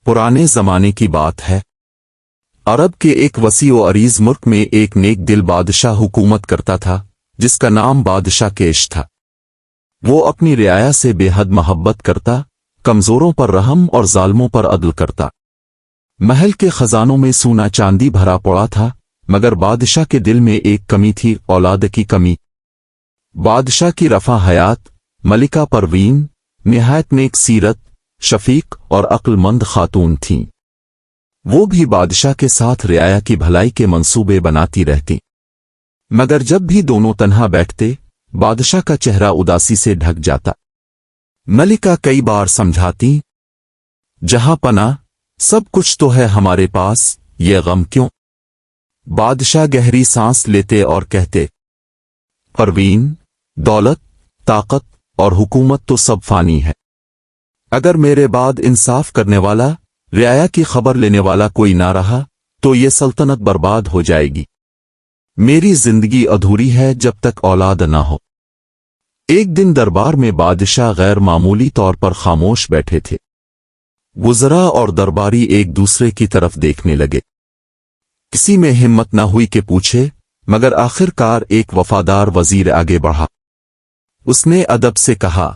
पुराने जमाने की बात है। अरब के एक वसी व अरीज मुल्क में एक नेक दिल बादशाह हुकूमत करता था, जिसका नाम बादशाह केश था। वो अपनी रियाया से बेहद मोहब्बत करता, कमजोरों पर रहम और जालिमों पर अदल करता। महल के खजानों में सोना चांदी भरा पड़ा था, मगर बादशाह के दिल में एक कमी थी, औलाद की कमी। बादशाह की रफा हयात मलिका परवीन निहायत नेक सीरत, शफीक और अक्लमंद खातून थीं। वो भी बादशाह के साथ रियाया की भलाई के मंसूबे बनाती रहती, मगर जब भी दोनों तन्हा बैठते, बादशाह का चेहरा उदासी से ढक जाता। मलिका कई बार समझाती, जहां पना सब कुछ तो है हमारे पास, ये गम क्यों? बादशाह गहरी सांस लेते और कहते, परवीन, दौलत, ताकत और हुकूमत तो सब फानी है। अगर मेरे बाद इंसाफ करने वाला, रियाया की खबर लेने वाला कोई ना रहा, तो ये सल्तनत बर्बाद हो जाएगी। मेरी जिंदगी अधूरी है जब तक औलाद ना हो। एक दिन दरबार में बादशाह गैर मामूली तौर पर खामोश बैठे थे। वुज़रा और दरबारी एक दूसरे की तरफ देखने लगे। किसी में हिम्मत न हुई कि पूछे, मगर आखिरकार एक वफादार वजीर आगे बढ़ा। उसने अदब से कहा,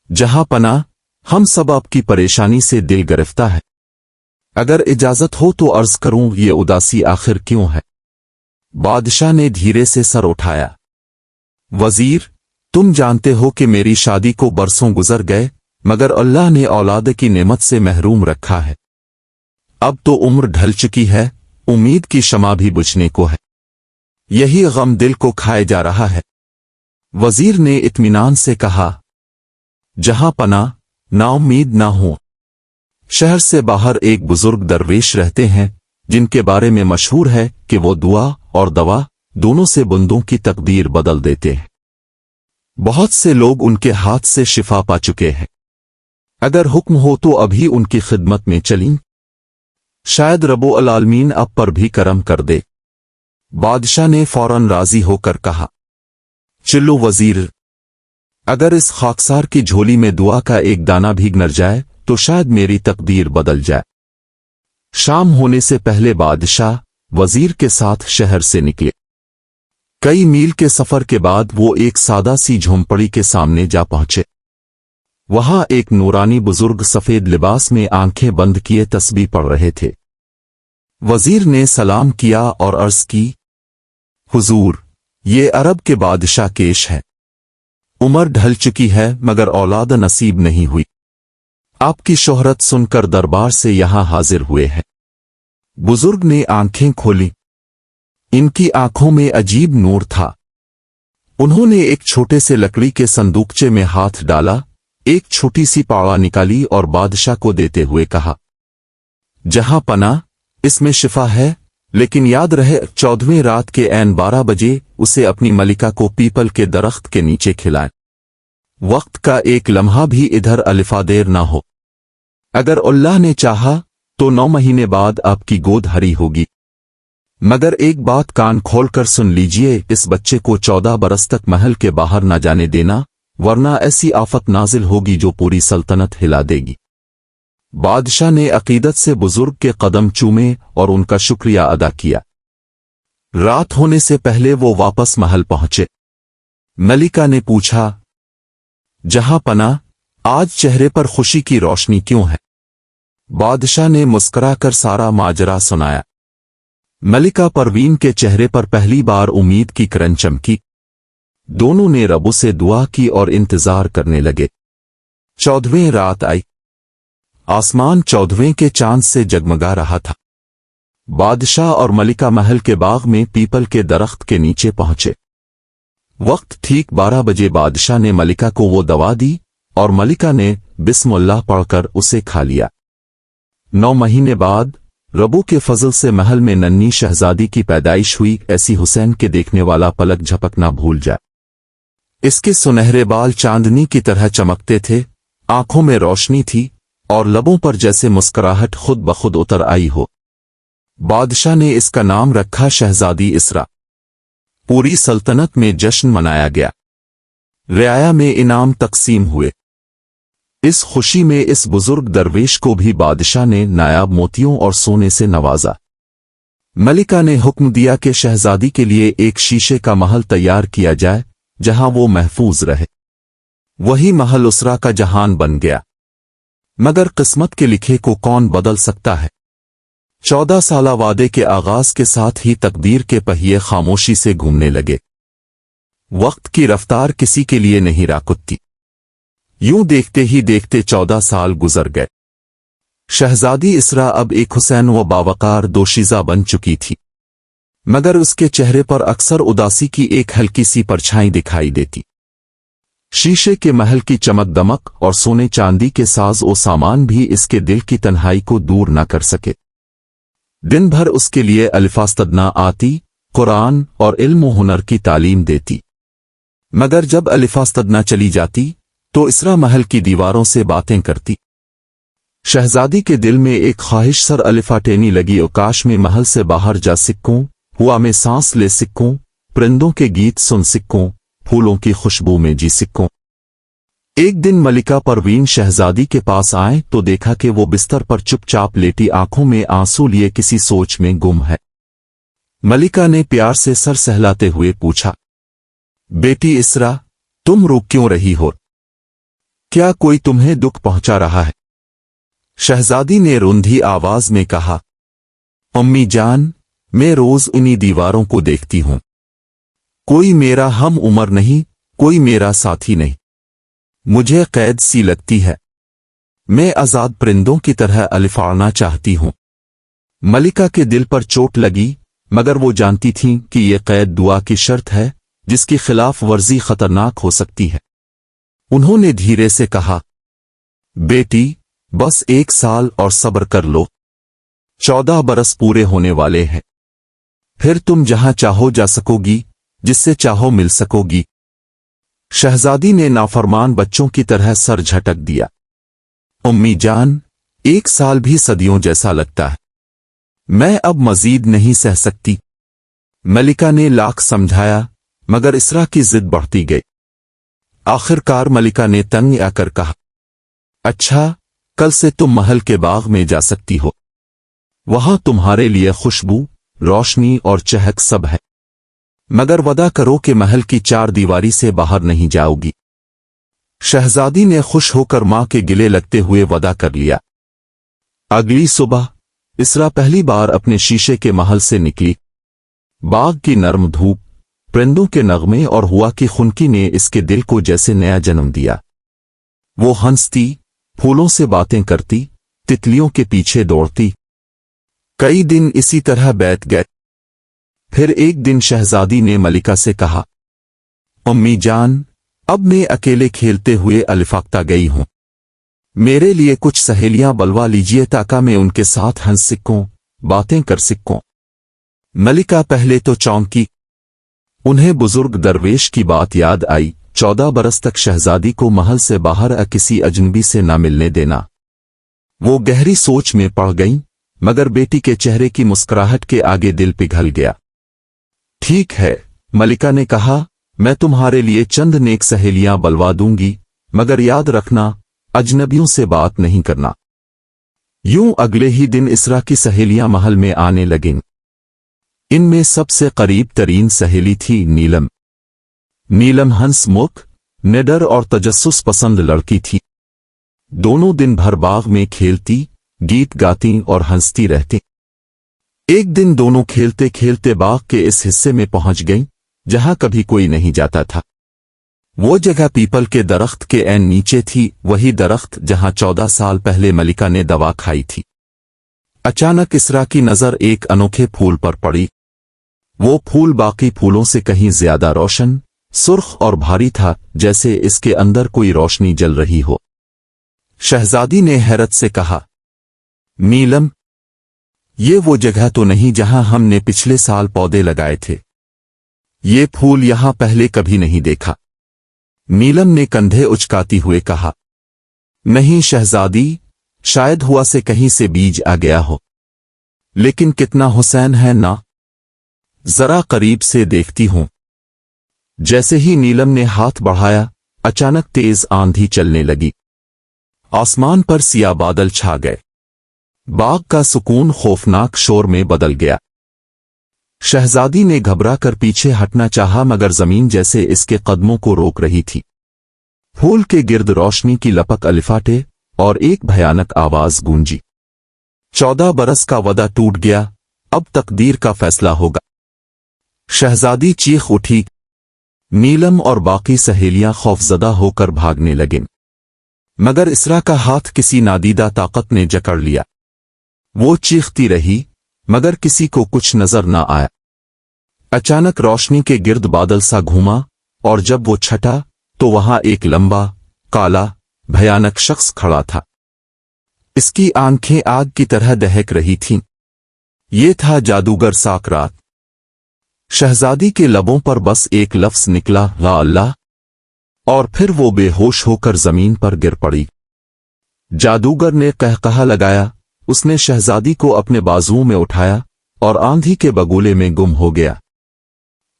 जहां पना, हम सब आपकी परेशानी से दिल गिरफ्ता है। अगर इजाजत हो तो अर्ज करूं, ये उदासी आखिर क्यों है? बादशाह ने धीरे से सर उठाया। वजीर, तुम जानते हो कि मेरी शादी को बरसों गुजर गए, मगर अल्लाह ने औलाद की नेमत से महरूम रखा है। अब तो उम्र ढल चुकी है, उम्मीद की शमा भी बुझने को है। यही गम दिल को खाए जा रहा है। वजीर ने इत्मीनान से कहा, जहां पना, नाउम्मीद ना हो। शहर से बाहर एक बुजुर्ग दरवेश रहते हैं, जिनके बारे में मशहूर है कि वो दुआ और दवा दोनों से बंदों की तकदीर बदल देते हैं। बहुत से लोग उनके हाथ से शिफा पा चुके हैं। अगर हुक्म हो तो अभी उनकी खिदमत में चलीं। शायद रब्बुल आलमीन अब पर भी करम कर दे। बादशाह ने फौरन राजी होकर कहा, चलो वजीर, अगर इस खाकसार की झोली में दुआ का एक दाना भी गिर जाए तो शायद मेरी तकदीर बदल जाए। शाम होने से पहले बादशाह वजीर के साथ शहर से निकले। कई मील के सफर के बाद वो एक सादा सी झोंपड़ी के सामने जा पहुंचे। वहां एक नूरानी बुजुर्ग सफेद लिबास में आंखें बंद किए तस्बीह पढ़ रहे थे। वजीर ने सलाम किया और अर्ज की, हुजूर, ये अरब के बादशाह केश है। उम्र ढल चुकी है मगर औलाद नसीब नहीं हुई। आपकी शोहरत सुनकर दरबार से यहां हाजिर हुए हैं। बुजुर्ग ने आंखें खोली। इनकी आंखों में अजीब नूर था। उन्होंने एक छोटे से लकड़ी के संदूकचे में हाथ डाला, एक छोटी सी पाड़ा निकाली और बादशाह को देते हुए कहा, जहां पना, इसमें शिफा है, लेकिन याद रहे 14वें रात के ऐन 12 बजे उसे अपनी मलिका को पीपल के दरख्त के नीचे खिलाएं। वक्त का एक लम्हा भी इधर अलिफा देर ना हो। अगर अल्लाह ने चाहा तो 9 महीने बाद आपकी गोद हरी होगी। मगर एक बात कान खोलकर सुन लीजिए, इस बच्चे को 14 बरस तक महल के बाहर न जाने देना, वरना ऐसी आफत नाजिल होगी जो पूरी सल्तनत हिला देगी। बादशाह ने अकीदत से बुजुर्ग के कदम चूमे और उनका शुक्रिया अदा किया। रात होने से पहले वो वापस महल पहुंचे। मलिका ने पूछा, जहां पना, आज चेहरे पर खुशी की रोशनी क्यों है? बादशाह ने मुस्कुराकर सारा माजरा सुनाया। मलिका परवीन के चेहरे पर पहली बार उम्मीद की किरण चमकी। दोनों ने रब्बु से दुआ की और इंतजार करने लगे। 14वीं रात आई। आसमान 14वें के चांद से जगमगा रहा था। बादशाह और मलिका महल के बाग में पीपल के दरख्त के नीचे पहुंचे। वक्त ठीक 12 बजे बादशाह ने मलिका को वो दवा दी और मलिका ने बिस्मिल्लाह पढ़कर उसे खा लिया। 9 महीने बाद रब्बु के फजल से महल में नन्ही शहजादी की पैदाइश हुई। ऐसी हुसैन के देखने वाला पलक झपकना भूल जाए। इसके सुनहरे बाल चांदनी की तरह चमकते थे, आंखों में रोशनी थी और लबों पर जैसे मुस्कुराहट खुद ब खुद उतर आई हो। बादशाह ने इसका नाम रखा शहजादी इसरा। पूरी सल्तनत में जश्न मनाया गया। रियाया में इनाम तकसीम हुए। इस खुशी में इस बुजुर्ग दरवेश को भी बादशाह ने नायाब मोतियों और सोने से नवाजा। मलिका ने हुक्म दिया कि शहजादी के लिए एक शीशे का महल तैयार किया जाए जहां वो महफूज रहे। वही महल उसरा का जहान बन गया। मगर किस्मत के लिखे को कौन बदल सकता है। 14 साला वादे के आगाज के साथ ही तकदीर के पहिए खामोशी से घूमने लगे। वक्त की रफ्तार किसी के लिए नहीं राकुती। यूं देखते ही देखते 14 साल गुजर गए। शहजादी इसरा अब एक हुसैन व बावकार दोशीज़ा बन चुकी थी, मगर उसके चेहरे पर अक्सर उदासी की एक हल्की सी परछाई दिखाई देती। शीशे के महल की चमक दमक और सोने चांदी के साज ओ सामान भी इसके दिल की तन्हाई को दूर न कर सके। दिन भर उसके लिए अल्फास्तदना आती, कुरान और इल्म व हुनर की तालीम देती। मगर जब अल्फास्तदना चली जाती तो इसरा महल की दीवारों से बातें करती। शहजादी के दिल में एक ख्वाहिश सर अलिफाटेनी लगी, काश में महल से बाहर जा सिक्कूं, हुआ में सांस ले सिक्कूं, परिंदों के गीत सुन सिक्कूं, फूलों की खुशबू में जी सिक्कूं। एक दिन मलिका परवीन शहजादी के पास आए तो देखा कि वो बिस्तर पर चुपचाप लेटी आंखों में आंसू लिए किसी सोच में गुम है। मलिका ने प्यार से सर सहलाते हुए पूछा, बेटी इसरा, तुम रो क्यों रही हो? क्या कोई तुम्हें दुख पहुंचा रहा है? शहजादी ने रुंधी आवाज में कहा, अम्मी जान, मैं रोज इन्हीं दीवारों को देखती हूं। कोई मेरा हम उम्र नहीं, कोई मेरा साथी नहीं। मुझे कैद सी लगती है। मैं आजाद परिंदों की तरह अलिफाना चाहती हूं। मलिका के दिल पर चोट लगी, मगर वो जानती थीं कि यह कैद दुआ की शर्त है, जिसकी खिलाफ वर्जी खतरनाक हो सकती है। उन्होंने धीरे से कहा, बेटी, बस 1 साल और सब्र कर लो। 14 बरस पूरे होने वाले हैं। फिर तुम जहां चाहो जा सकोगी, जिससे चाहो मिल सकोगी। शहजादी ने नाफरमान बच्चों की तरह सर झटक दिया। उम्मी जान, 1 साल भी सदियों जैसा लगता है। मैं अब मजीद नहीं सह सकती। मलिका ने लाख समझाया, मगर इसरा की जिद बढ़ती गई। आखिरकार मलिका ने तंग आकर कहा, अच्छा, कल से तुम महल के बाग में जा सकती हो। वहां तुम्हारे लिए खुशबू, रोशनी और चहक सब है। मगर वदा करो कि महल की 4 दीवारी से बाहर नहीं जाओगी। शहजादी ने खुश होकर मां के गिले लगते हुए वदा कर लिया। अगली सुबह इसरा पहली बार अपने शीशे के महल से निकली। बाग की नर्म धूप, परिंदों के नगमे और हुआ की खुनकी ने इसके दिल को जैसे नया जन्म दिया। वो हंसती, फूलों से बातें करती, तितलियों के पीछे दौड़ती। कई दिन इसी तरह बैठ गए। फिर एक दिन शहजादी ने मलिका से कहा, अम्मी जान, अब मैं अकेले खेलते हुए अलिफाख्ता गई हूं। मेरे लिए कुछ सहेलियां बलवा लीजिए ताकि मैं उनके साथ हंस सकूं, बातें कर सकूं। मलिका पहले तो चौंकी। उन्हें बुजुर्ग दरवेश की बात याद आई, 14 बरस तक शहजादी को महल से बाहर किसी अजनबी से न मिलने देना। वो गहरी सोच में पड़ गईं, मगर बेटी के चेहरे की मुस्कुराहट के आगे दिल पिघल गया। ठीक है, मलिका ने कहा, मैं तुम्हारे लिए चंद नेक सहेलियां बलवा दूंगी, मगर याद रखना, अजनबियों से बात नहीं करना। यूं अगले ही दिन इसरा की सहेलियां महल में आने लगीं। इनमें सबसे करीब तरीन सहेली थी नीलम। नीलम हंसमुख, निडर और तजस्सुस पसंद लड़की थी। दोनों दिन भर बाग में खेलती, गीत गाती और हंसती रहती। एक दिन दोनों खेलते खेलते बाग के इस हिस्से में पहुंच गईं, जहां कभी कोई नहीं जाता था। वो जगह पीपल के दरख्त के ऐन नीचे थी, वही दरख्त जहां 14 साल पहले मलिका ने दवा खाई थी। अचानक इसरा की नजर एक अनोखे फूल पर पड़ी। वो फूल बाकी फूलों से कहीं ज्यादा रोशन, सुर्ख और भारी था, जैसे इसके अंदर कोई रोशनी जल रही हो। शहजादी ने हैरत से कहा, नीलम, ये वो जगह तो नहीं जहां हमने पिछले साल पौधे लगाए थे। ये फूल यहां पहले कभी नहीं देखा। नीलम ने कंधे उचकाती हुए कहा, नहीं शहजादी, शायद हुआ से कहीं से बीज आ गया हो। लेकिन कितना हुसैन है ना, जरा करीब से देखती हूं। जैसे ही नीलम ने हाथ बढ़ाया, अचानक तेज आंधी चलने लगी। आसमान पर सिया बादल छा गए। बाग का सुकून खौफनाक शोर में बदल गया। शहजादी ने घबरा कर पीछे हटना चाहा मगर जमीन जैसे इसके कदमों को रोक रही थी। फूल के गिर्द रोशनी की लपक अलिफाटे और एक भयानक आवाज गूंजी। 14 बरस का वदा टूट गया, अब तकदीर का फैसला होगा। शहजादी चीख उठी। नीलम और बाकी सहेलियां खौफजदा होकर भागने लगीं, मगर इसरा का हाथ किसी नादीदा ताकत ने जकड़ लिया। वो चीखती रही मगर किसी को कुछ नजर न आया। अचानक रोशनी के गिर्द बादल सा घूमा और जब वो छटा तो वहां एक लंबा, काला, भयानक शख्स खड़ा था। इसकी आंखें आग की तरह दहक रही थीं। ये था जादूगर साकरात। शहजादी के लबों पर बस एक लफ्ज निकला, या अल्लाह, और फिर वो बेहोश होकर जमीन पर गिर पड़ी। जादूगर ने कहकहा लगाया। उसने शहजादी को अपने बाजुओं में उठाया और आंधी के बगुले में गुम हो गया।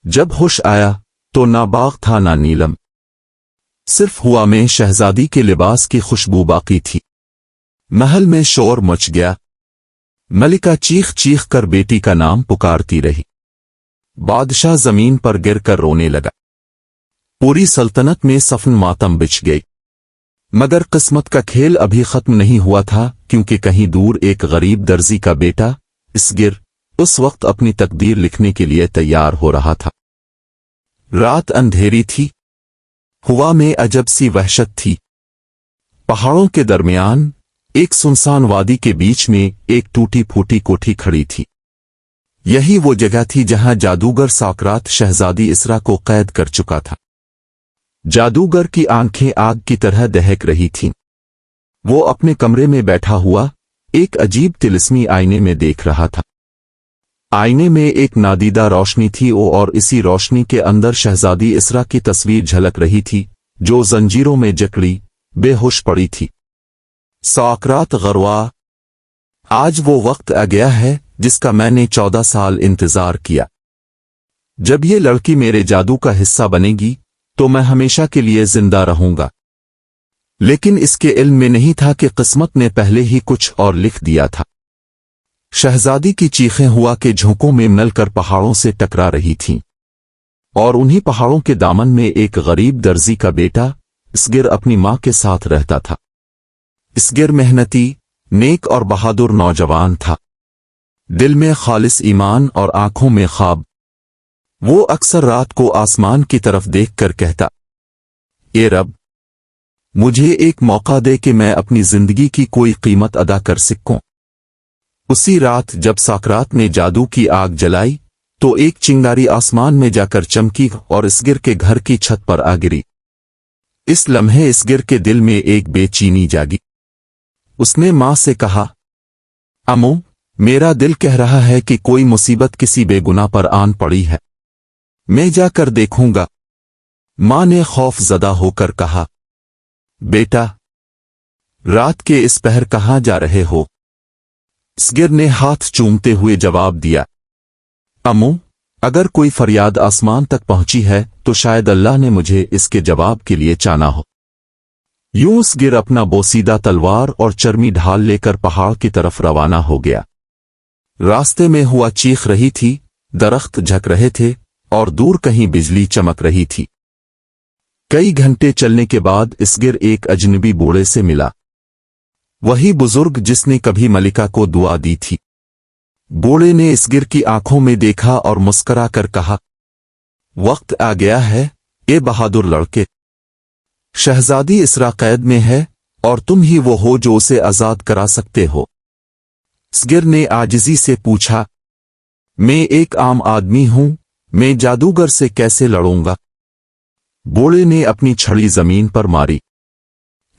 जब होश आया तो ना बाग था ना नीलम, सिर्फ हवा में शहजादी के लिबास की खुशबू बाकी थी। महल में शोर मच गया। मलिका चीख चीख कर बेटी का नाम पुकारती रही। बादशाह जमीन पर गिरकर रोने लगा। पूरी सल्तनत में सफन मातम बिछ गई। मगर किस्मत का खेल अभी खत्म नहीं हुआ था, क्योंकि कहीं दूर एक गरीब दर्जी का बेटा इसगिर उस वक्त अपनी तकदीर लिखने के लिए तैयार हो रहा था। रात अंधेरी थी। हवा में अजब सी वहशत थी। पहाड़ों के दरमियान एक सुनसान वादी के बीच में एक टूटी फूटी कोठी खड़ी थी। यही वो जगह थी जहां जादूगर साकरात शहजादी इसरा को कैद कर चुका था। जादूगर की आंखें आग की तरह दहक रही थीं। वो अपने कमरे में बैठा हुआ एक अजीब तिलिस्मी आईने में देख रहा था। आईने में एक नादीदा रोशनी थी और इसी रोशनी के अंदर शहजादी इसरा की तस्वीर झलक रही थी, जो जंजीरों में जकड़ी बेहोश पड़ी थी। साकरात गरवा, आज वो वक्त आ गया है जिसका मैंने 14 साल इंतजार किया। जब ये लड़की मेरे जादू का हिस्सा बनेगी तो मैं हमेशा के लिए जिंदा रहूंगा। लेकिन इसके इल्म में नहीं था कि किस्मत ने पहले ही कुछ और लिख दिया था। शहजादी की चीखें हुआ के झोंकों में मिलकर पहाड़ों से टकरा रही थीं, और उन्हीं पहाड़ों के दामन में एक गरीब दर्जी का बेटा इसगिर अपनी मां के साथ रहता था। इसगिर मेहनती, नेक और बहादुर नौजवान था। दिल में खालिस ईमान और आंखों में ख्वाब। वो अक्सर रात को आसमान की तरफ देखकर कहता, ए रब, मुझे एक मौका दे कि मैं अपनी जिंदगी की कोई कीमत अदा कर सकूं। उसी रात जब साकरात ने जादू की आग जलाई तो एक चिंगारी आसमान में जाकर चमकी और इसगिर के घर की छत पर आ गिरी। इस लम्हे इसगिर के दिल में एक बेचैनी जागी। उसने मां से कहा, अम्मू, मेरा दिल कह रहा है कि कोई मुसीबत किसी बेगुनाह पर आन पड़ी है। मैं जाकर देखूंगा। मां ने खौफ ज़दा होकर कहा, बेटा, रात के इस पहर कहां जा रहे हो? इसगिर ने हाथ चूमते हुए जवाब दिया, अम्मू, अगर कोई फरियाद आसमान तक पहुंची है तो शायद अल्लाह ने मुझे इसके जवाब के लिए चाना हो। यूं इसगिर अपना बोसीदा तलवार और चर्मी ढाल लेकर पहाड़ की तरफ रवाना हो गया। रास्ते में हुआ चीख रही थी, दरख्त झक रहे थे और दूर कहीं बिजली चमक रही थी। कई घंटे चलने के बाद इसगिर एक अजनबी बूढ़े से मिला, वही बुजुर्ग जिसने कभी मलिका को दुआ दी थी। बूढ़े ने इसगिर की आंखों में देखा और मुस्करा कर कहा, वक्त आ गया है, ए बहादुर लड़के। शहजादी इसरा कैद में है और तुम ही वो हो जो उसे आजाद करा सकते हो। इसगिर ने आजिजी से पूछा, मैं एक आम आदमी हूं, मैं जादूगर से कैसे लड़ूंगा? बूढ़े ने अपनी छड़ी जमीन पर मारी।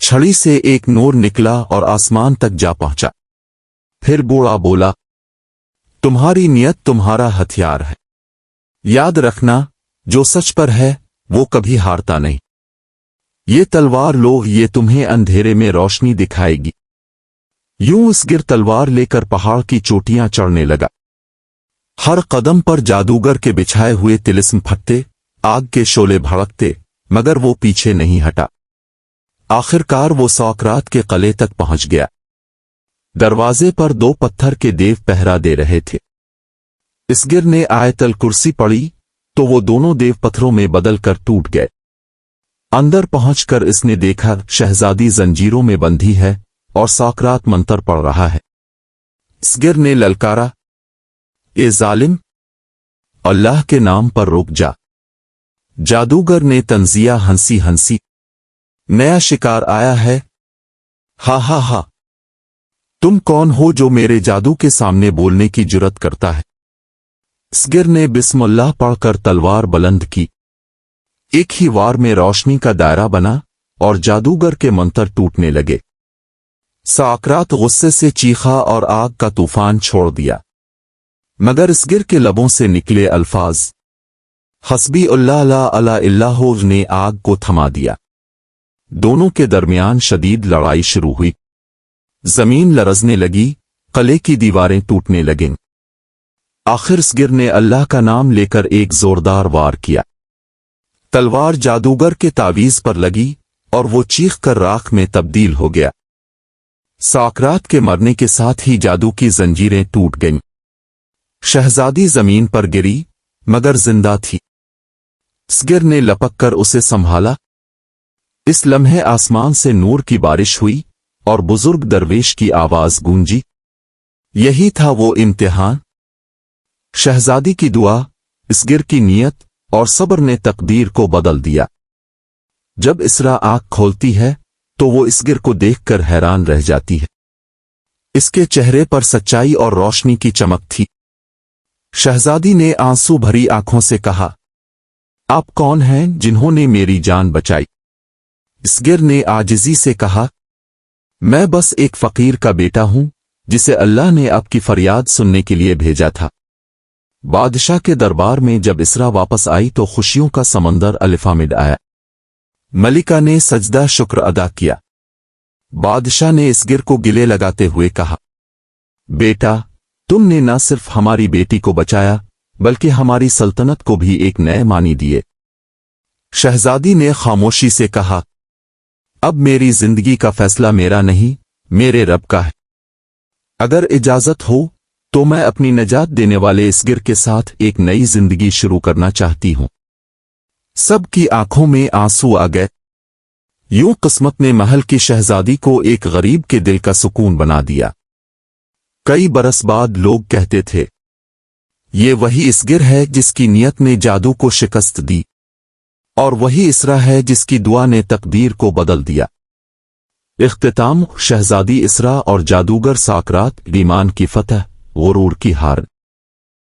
छड़ी से एक नूर निकला और आसमान तक जा पहुंचा। फिर बूढ़ा बोला, तुम्हारी नियत तुम्हारा हथियार है। याद रखना, जो सच पर है वो कभी हारता नहीं। ये तलवार लो, ये तुम्हें अंधेरे में रोशनी दिखाएगी। यूं इसगिर तलवार लेकर पहाड़ की चोटियां चढ़ने लगा। हर कदम पर जादूगर के बिछाए हुए तिलिस्म फटते, आग के शोले भड़कते, मगर वो पीछे नहीं हटा। आखिरकार वो सॉकरात के कले तक पहुंच गया। दरवाजे पर 2 पत्थर के देव पहरा दे रहे थे। इसगिर ने आयतल कुर्सी पढ़ी तो वो दोनों देव पत्थरों में बदल कर टूट गए। अंदर पहुंचकर इसने देखा शहजादी जंजीरों में बंधी है और सॉकरात मंत्र पढ़ रहा है। इसगिर ने ललकारा, ए जालिम, अल्लाह के नाम पर रुक जा। जादूगर ने तंजिया हंसी हंसी, नया शिकार आया है, हा हा हा। तुम कौन हो जो मेरे जादू के सामने बोलने की जुर्रत करता है? इसगिर ने बिस्मिल्लाह पढ़कर तलवार बुलंद की। एक ही वार में रोशनी का दायरा बना और जादूगर के मंत्र टूटने लगे। सॉकरात गुस्से से चीखा और आग का तूफान छोड़ दिया, मगर इसगिर के लबों से निकले अल्फाज हस्बी अल्लाह ला इलाहा इल्लल्लाहु ने आग को थमा दिया। दोनों के दरमियान शदीद लड़ाई शुरू हुई। जमीन लरजने लगी, किले की दीवारें टूटने लगीं। आखिर इसगिर ने अल्लाह का नाम लेकर एक जोरदार वार किया। तलवार जादूगर के तावीज पर लगी और वो चीख कर राख में तब्दील हो गया। सॉकरात के मरने के साथ ही जादू की जंजीरें टूट गईं। शहजादी जमीन पर गिरी मगर जिंदा थी। इसगिर ने लपक कर उसे संभाला। इस लम्हे आसमान से नूर की बारिश हुई और बुजुर्ग दरवेश की आवाज गूंजी। यही था वो इम्तिहान। शहजादी की दुआ, इसगिर की नीयत और सब्र ने तकदीर को बदल दिया। जब इसरा आंख खोलती है तो वो इसगिर को देखकर हैरान रह जाती है। इसके चेहरे पर सच्चाई और रोशनी की चमक थी। शहजादी ने आंसू भरी आंखों से कहा, आप कौन हैं जिन्होंने मेरी जान बचाई? इसगिर ने आजिजी से कहा, मैं बस एक फकीर का बेटा हूं जिसे अल्लाह ने आपकी फरियाद सुनने के लिए भेजा था। बादशाह के दरबार में जब इसरा वापस आई तो खुशियों का समंदर अलिफामिड आया। मलिका ने सजदा शुक्र अदा किया। बादशाह ने इसगिर को गिले लगाते हुए कहा, बेटा, तुमने न सिर्फ हमारी बेटी को बचाया बल्कि हमारी सल्तनत को भी एक नए मानी दिए। शहजादी ने खामोशी से कहा, अब मेरी जिंदगी का फैसला मेरा नहीं, मेरे रब का है। अगर इजाजत हो तो मैं अपनी नजात देने वाले इसगिर के साथ एक नई जिंदगी शुरू करना चाहती हूं। सबकी आंखों में आंसू आ गए। यूं किस्मत ने महल की शहजादी को एक गरीब के दिल का सुकून बना दिया। कई बरस बाद लोग कहते थे, ये वही इसगिर है जिसकी नियत ने जादू को शिकस्त दी, और वही इसरा है जिसकी दुआ ने तकदीर को बदल दिया। इख्तिताम, शहजादी इसरा और जादूगर सॉकरात, ईमान की फतह, गुरूर की हार।